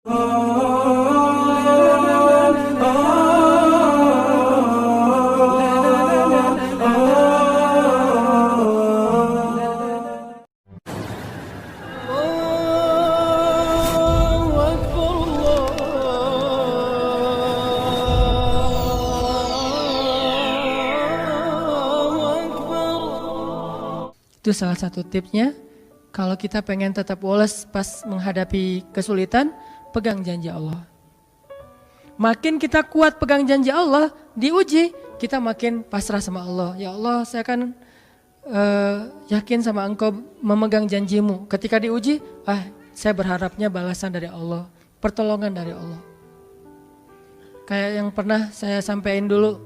Itu salah satu tipsnya. Kalau kita pengen tetap woles pas menghadapi kesulitan, pegang janji Allah. Makin kita kuat pegang janji Allah, diuji, kita makin pasrah sama Allah. Ya Allah, saya akan yakin sama Engkau memegang janjimu. Ketika diuji, saya berharapnya balasan dari Allah, pertolongan dari Allah. Kayak yang pernah saya sampaikan dulu,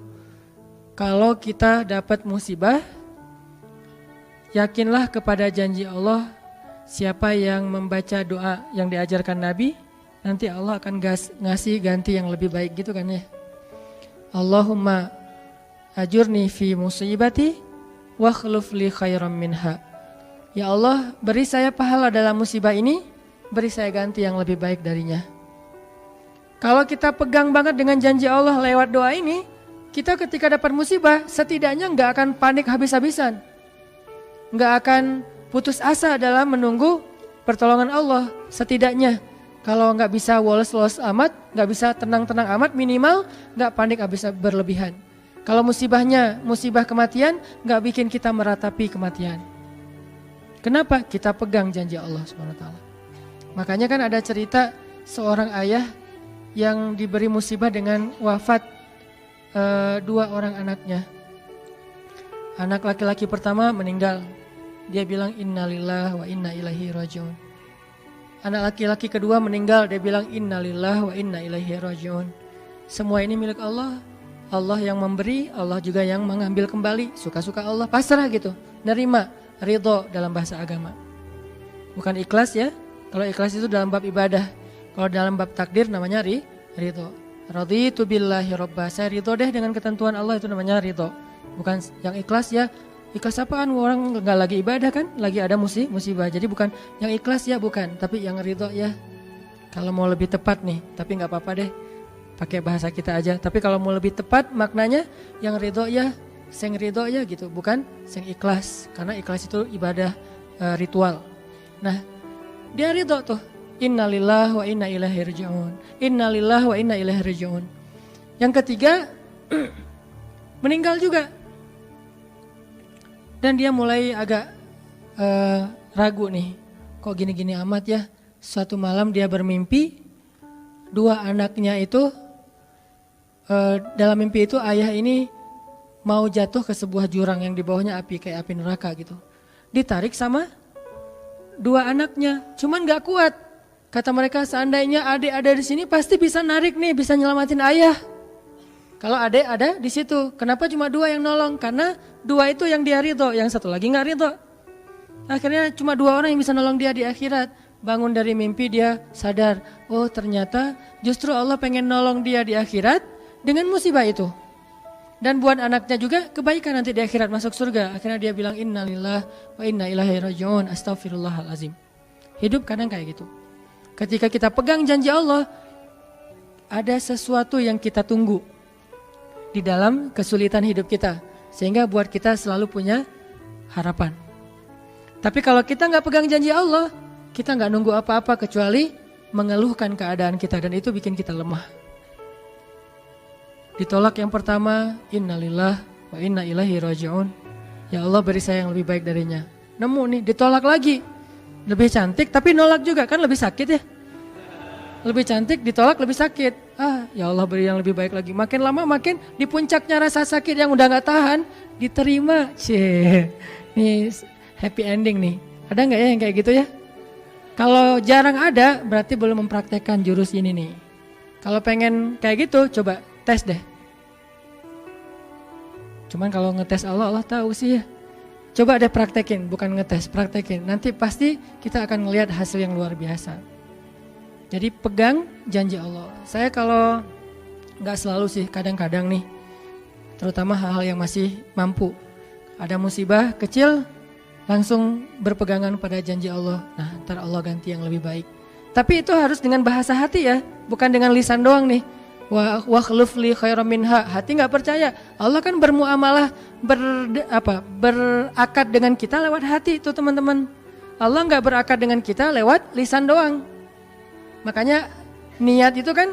kalau kita dapat musibah, yakinlah kepada janji Allah. Siapa yang membaca doa yang diajarkan Nabi, nanti Allah akan ngasih ganti yang lebih baik gitu kan ya. Allahumma ajurni fi musibati wa khluf li khairam minha. Ya Allah, beri saya pahala dalam musibah ini, beri saya ganti yang lebih baik darinya. Kalau kita pegang banget dengan janji Allah lewat doa ini, kita ketika dapat musibah setidaknya nggak akan panik habis-habisan. Nggak akan putus asa dalam menunggu pertolongan Allah. Setidaknya kalau nggak bisa woles-woles amat, nggak bisa tenang-tenang amat, minimal nggak panik habis berlebihan. Kalau musibahnya musibah kematian, nggak bikin kita meratapi kematian. Kenapa? Kita pegang janji Allah SWT. Makanya kan ada cerita seorang ayah yang diberi musibah dengan wafat 2 orang anaknya. Anak laki-laki pertama meninggal. Dia bilang innalillahi wa inna ilaihi rajiun. Anak laki-laki kedua meninggal, dia bilang innalillahi wa inna ilaihi rajiun. Semua ini milik Allah. Allah yang memberi, Allah juga yang mengambil kembali. Suka-suka Allah, pasrah gitu. Nerima, ridho dalam bahasa agama. Bukan ikhlas ya. Kalau ikhlas itu dalam bab ibadah. Kalau dalam bab takdir namanya ridho. Raditu billahi robba. Saya ridho deh dengan ketentuan Allah, itu namanya ridho. Bukan yang ikhlas ya. Ikhlas apaan? Orang gak lagi ibadah kan? Lagi ada musibah. Jadi bukan yang ikhlas ya, bukan. Tapi yang ridho ya. Kalau mau lebih tepat nih, tapi gak apa-apa deh. Pakai bahasa kita aja. Tapi kalau mau lebih tepat maknanya, yang ridho ya, sing ridho ya gitu. Bukan sing ikhlas. Karena ikhlas itu ibadah ritual. Nah, dia ridho tuh. Innalillahi wa inna ilaihi rajiun. Innalillahi wa inna ilaihi rajiun. Yang ketiga, meninggal juga. Dan dia mulai agak ragu nih. Kok gini-gini amat ya. Suatu malam dia bermimpi 2 anaknya itu dalam mimpi itu ayah ini mau jatuh ke sebuah jurang yang di bawahnya api, kayak api neraka gitu. Ditarik sama 2 anaknya, cuman gak kuat. Kata mereka, seandainya adik ada di sini pasti bisa narik nih, bisa nyelamatin ayah. Kalau adik ada di situ, kenapa cuma 2 yang nolong? Karena 2 itu yang dia ridho, yang satu lagi gak ridho. Akhirnya cuma 2 orang yang bisa nolong dia di akhirat. Bangun dari mimpi dia sadar, oh ternyata justru Allah pengen nolong dia di akhirat dengan musibah itu. Dan buat anaknya juga kebaikan nanti di akhirat masuk surga. Akhirnya dia bilang innalillahi wa inna ilaihi rajiun, astaghfirullahalazim. Hidup kadang kayak gitu. Ketika kita pegang janji Allah, ada sesuatu yang kita tunggu di dalam kesulitan hidup kita, sehingga buat kita selalu punya harapan. Tapi kalau kita gak pegang janji Allah, kita gak nunggu apa-apa kecuali mengeluhkan keadaan kita, dan itu bikin kita lemah. Ditolak yang pertama, innalillahi wa inna ilaihi rajiun. Ya Allah, beri saya yang lebih baik darinya. Nemu nih, ditolak lagi. Lebih cantik tapi nolak juga, kan lebih sakit ya. Lebih cantik ditolak lebih sakit. Ya Allah, beri yang lebih baik lagi. Makin lama makin di puncaknya rasa sakit yang udah gak tahan, diterima. Nih happy ending nih. Ada gak ya yang kayak gitu ya? Kalau jarang ada, berarti belum mempraktekkan jurus ini nih. Kalau pengen kayak gitu, coba tes deh. Cuman kalau ngetes Allah tahu sih ya. Coba deh praktekin, bukan ngetes, praktekin. Nanti pasti kita akan ngelihat hasil yang luar biasa. Jadi pegang janji Allah. Saya kalau gak selalu sih, kadang-kadang nih. Terutama hal-hal yang masih mampu. Ada musibah kecil, langsung berpegangan pada janji Allah. Nah, ntar Allah ganti yang lebih baik. Tapi itu harus dengan bahasa hati ya, bukan dengan lisan doang nih. Wa khluf li khairam minha. Hati nggak percaya. Allah kan bermuamalah berakad dengan kita lewat hati itu teman-teman. Allah nggak berakad dengan kita lewat lisan doang. Makanya niat itu kan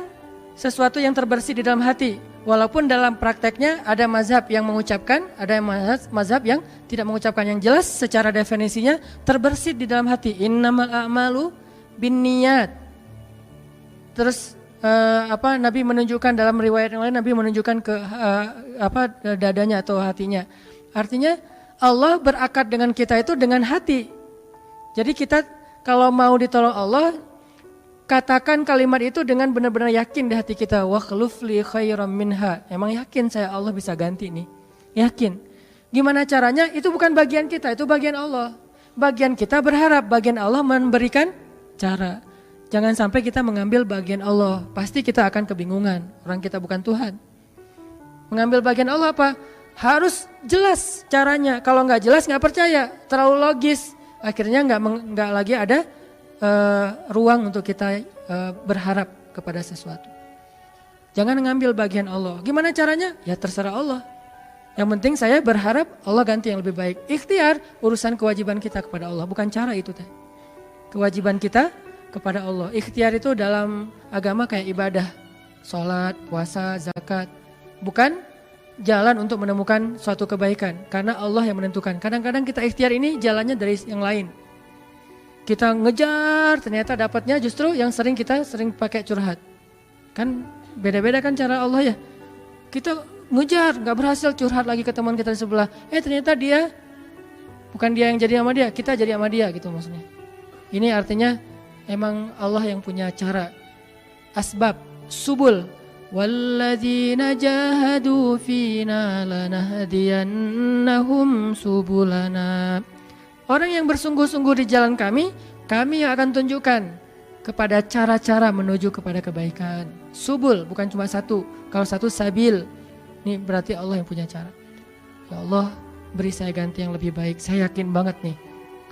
sesuatu yang terbersih di dalam hati. Walaupun dalam prakteknya ada mazhab yang mengucapkan, ada mazhab yang tidak mengucapkan. Yang jelas secara definisinya terbersih di dalam hati. Innamal a'malu binniyat. Terus Nabi menunjukkan dalam riwayat yang lain, Nabi menunjukkan ke dadanya atau hatinya. Artinya Allah berakad dengan kita itu dengan hati. Jadi kita kalau mau ditolong Allah, katakan kalimat itu dengan benar-benar yakin di hati kita. Wa khluf li khairam minha. Emang yakin saya Allah bisa ganti nih. Yakin. Gimana caranya? Itu bukan bagian kita, itu bagian Allah. Bagian kita berharap, bagian Allah memberikan cara. Jangan sampai kita mengambil bagian Allah. Pasti kita akan kebingungan. Orang kita bukan Tuhan. Mengambil bagian Allah apa? Harus jelas caranya. Kalau nggak jelas nggak percaya. Terlalu logis. Akhirnya nggak lagi ada ruang untuk kita berharap kepada sesuatu. Jangan mengambil bagian Allah. Gimana caranya? Ya terserah Allah. Yang penting saya berharap Allah ganti yang lebih baik. Ikhtiar urusan kewajiban kita kepada Allah. Bukan cara itu teh. Kewajiban kita kepada Allah. Ikhtiar itu dalam agama kayak ibadah, sholat, puasa, zakat. Bukan jalan untuk menemukan suatu kebaikan. Karena Allah yang menentukan. Kadang-kadang kita ikhtiar ini jalannya dari yang lain. Kita ngejar, ternyata dapatnya justru yang kita sering pakai curhat. Kan beda-beda kan cara Allah ya. Kita ngejar, gak berhasil, curhat lagi ke teman kita di sebelah. Ternyata dia, bukan dia yang jadi sama dia, kita jadi sama dia gitu maksudnya. Ini artinya emang Allah yang punya cara, asbab, subul. Walladzina jahadu fina lanahdiyannahum subulana. Orang yang bersungguh-sungguh di jalan kami yang akan tunjukkan kepada cara-cara menuju kepada kebaikan. Subul bukan cuma satu. Kalau satu sabil, ini berarti Allah yang punya cara. Ya Allah, beri saya ganti yang lebih baik. Saya yakin banget nih.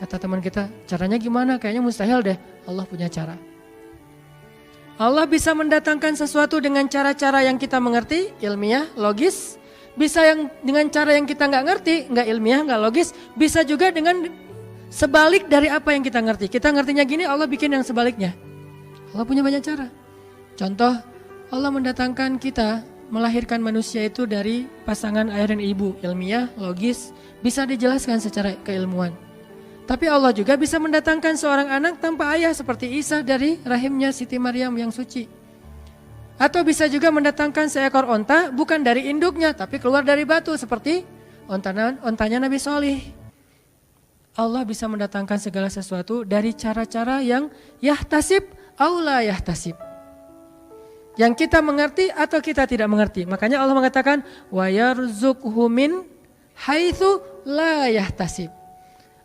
Kata teman kita, caranya gimana? Kayaknya mustahil deh. Allah punya cara. Allah bisa mendatangkan sesuatu dengan cara-cara yang kita mengerti, ilmiah, logis. Bisa yang dengan cara yang kita nggak ngerti, nggak ilmiah, nggak logis. Bisa juga dengan sebalik dari apa yang kita ngerti. Kita ngertinya gini, Allah bikin yang sebaliknya. Allah punya banyak cara. Contoh, Allah mendatangkan kita, melahirkan manusia itu dari pasangan ayah dan ibu. Ilmiah, logis, bisa dijelaskan secara keilmuan. Tapi Allah juga bisa mendatangkan seorang anak tanpa ayah seperti Isa dari rahimnya Siti Maryam yang suci. Atau bisa juga mendatangkan seekor onta bukan dari induknya tapi keluar dari batu seperti ontanya Nabi Solih. Allah bisa mendatangkan segala sesuatu dari cara-cara yang yahtasib aula yahtasib. Yang kita mengerti atau kita tidak mengerti. Makanya Allah mengatakan wa yarzuqhu min haitsu la yahtasib.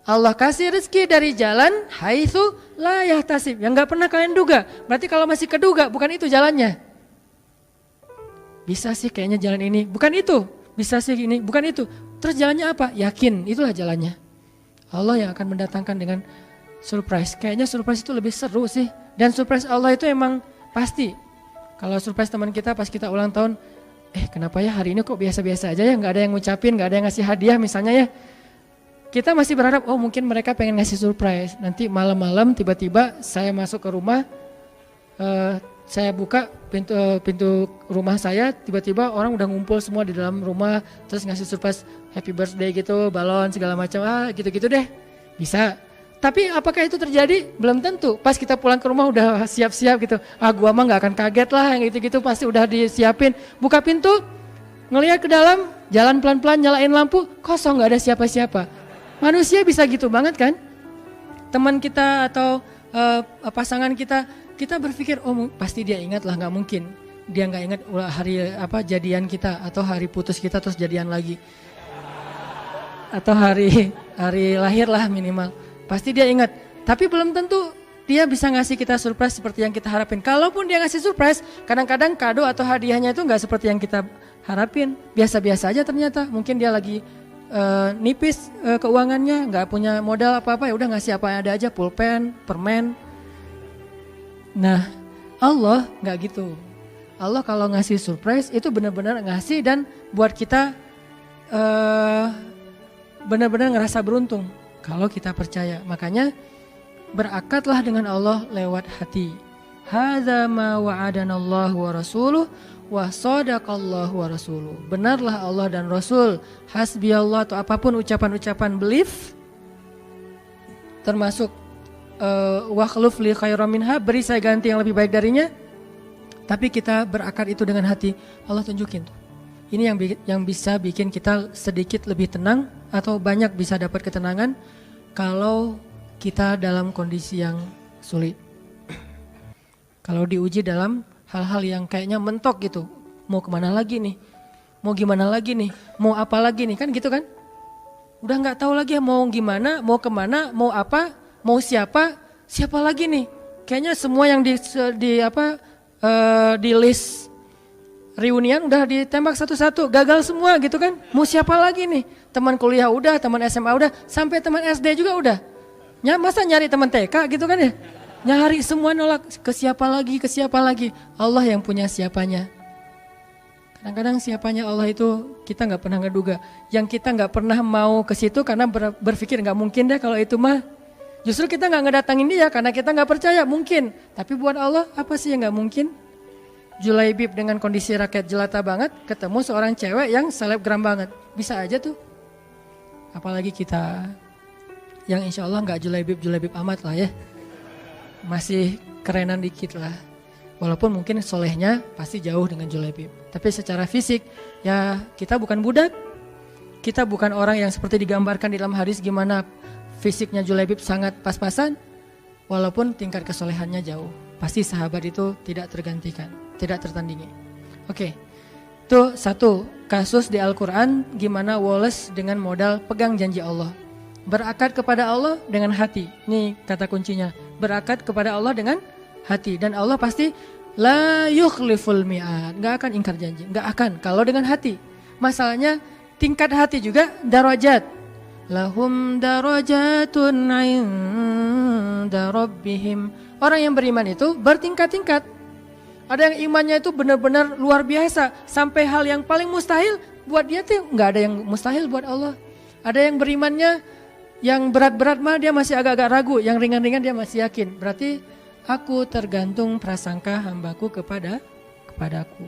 Allah kasih rezeki dari jalan haitsu la yahtasib, yang enggak pernah kalian duga. Berarti kalau masih keduga bukan itu jalannya. Bisa sih kayaknya jalan ini, bukan itu. Bisa sih ini, bukan itu. Terus jalannya apa? Yakin, itulah jalannya. Allah yang akan mendatangkan dengan surprise. Kayaknya surprise itu lebih seru sih. Dan surprise Allah itu emang pasti. Kalau surprise teman kita pas kita ulang tahun, kenapa ya hari ini kok biasa-biasa aja ya, gak ada yang ngucapin, gak ada yang ngasih hadiah misalnya ya. Kita masih berharap, mungkin mereka pengen ngasih surprise. Nanti malam-malam tiba-tiba saya masuk ke rumah, saya buka pintu rumah saya, tiba-tiba orang udah ngumpul semua di dalam rumah, terus ngasih surprise happy birthday gitu, balon segala macam, gitu-gitu deh. Bisa. Tapi apakah itu terjadi? Belum tentu. Pas kita pulang ke rumah udah siap-siap gitu. Gua mah gak akan kaget lah, yang gitu-gitu pasti udah disiapin. Buka pintu, ngelihat ke dalam, jalan pelan-pelan, nyalain lampu, kosong, gak ada siapa-siapa. Manusia bisa gitu banget kan? Teman kita atau pasangan kita berpikir pasti dia ingat lah, nggak mungkin dia nggak ingat hari jadian kita atau hari putus kita terus jadian lagi atau hari lahir lah minimal, pasti dia ingat. Tapi belum tentu dia bisa ngasih kita surprise seperti yang kita harapin. Kalaupun dia ngasih surprise, kadang-kadang kado atau hadiahnya itu nggak seperti yang kita harapin, biasa-biasa aja ternyata. Mungkin dia lagi nipis keuangannya, nggak punya modal apa-apa, ya udah ngasih apa yang ada aja, pulpen, permen. Nah, Allah nggak gitu. Allah kalau ngasih surprise itu benar-benar ngasih dan buat kita benar-benar ngerasa beruntung kalau kita percaya. Makanya berakatlah dengan Allah lewat hati. Hadza ma wa'adanallahu wa rasuluh wa sadaqallahu wa rasuluh. Benarlah Allah dan Rasul. Hasbiyallah atau apapun ucapan-ucapan belief termasuk wakhluf li khairam minha, beri saya ganti yang lebih baik darinya. Tapi kita berakar itu dengan hati. Allah tunjukin tuh. Ini yang bisa bikin kita sedikit lebih tenang atau banyak bisa dapat ketenangan kalau kita dalam kondisi yang sulit. Kalau diuji dalam hal-hal yang kayaknya mentok gitu. Mau kemana lagi nih? Mau gimana lagi nih? Mau apa lagi nih? Kan gitu kan? Udah gak tahu lagi mau gimana, mau kemana, mau apa, mau siapa lagi nih? Kayaknya semua yang di list reunian udah ditembak satu-satu, gagal semua gitu kan? Mau siapa lagi nih? Teman kuliah udah, teman SMA udah, sampai teman SD juga udah. Masa nyari teman TK gitu kan ya? Nyari semua nolak, ke siapa lagi? Allah yang punya siapanya. Kadang-kadang siapanya Allah itu kita nggak pernah ngeduga. Yang kita nggak pernah mau ke situ karena berpikir nggak mungkin deh kalau itu mah. Justru kita nggak ngedatangin dia karena kita nggak percaya mungkin. Tapi buat Allah apa sih yang nggak mungkin? Julaibib dengan kondisi rakyat jelata banget ketemu seorang cewek yang selebgram banget, bisa aja tuh. Apalagi kita yang insya Allah nggak Julaibib amat lah ya, masih kerenan dikit lah. Walaupun mungkin solehnya pasti jauh dengan Julaibib. Tapi secara fisik ya kita bukan budak. Kita bukan orang yang seperti digambarkan di dalam hadis gimana fisiknya Julaibib sangat pas-pasan. Walaupun tingkat kesolehannya jauh. Pasti sahabat itu tidak tergantikan, tidak tertandingi. Oke, itu satu kasus di Al-Quran gimana Wallace dengan modal pegang janji Allah. Berakad kepada Allah dengan hati. Ini kata kuncinya. Berakad kepada Allah dengan hati. Dan Allah pasti la yukhliful mi'ad. Gak akan ingkar janji. Gak akan. Kalau dengan hati. Masalahnya tingkat hati juga darajat. Lahum darajatun inda rabbihim. Orang yang beriman itu bertingkat-tingkat. Ada yang imannya itu benar-benar luar biasa. Sampai hal yang paling mustahil buat dia tuh gak ada yang mustahil buat Allah. Ada yang berimannya yang berat-berat mah dia masih agak-agak ragu. Yang ringan-ringan dia masih yakin. Berarti aku tergantung prasangka hambaku kepadaku.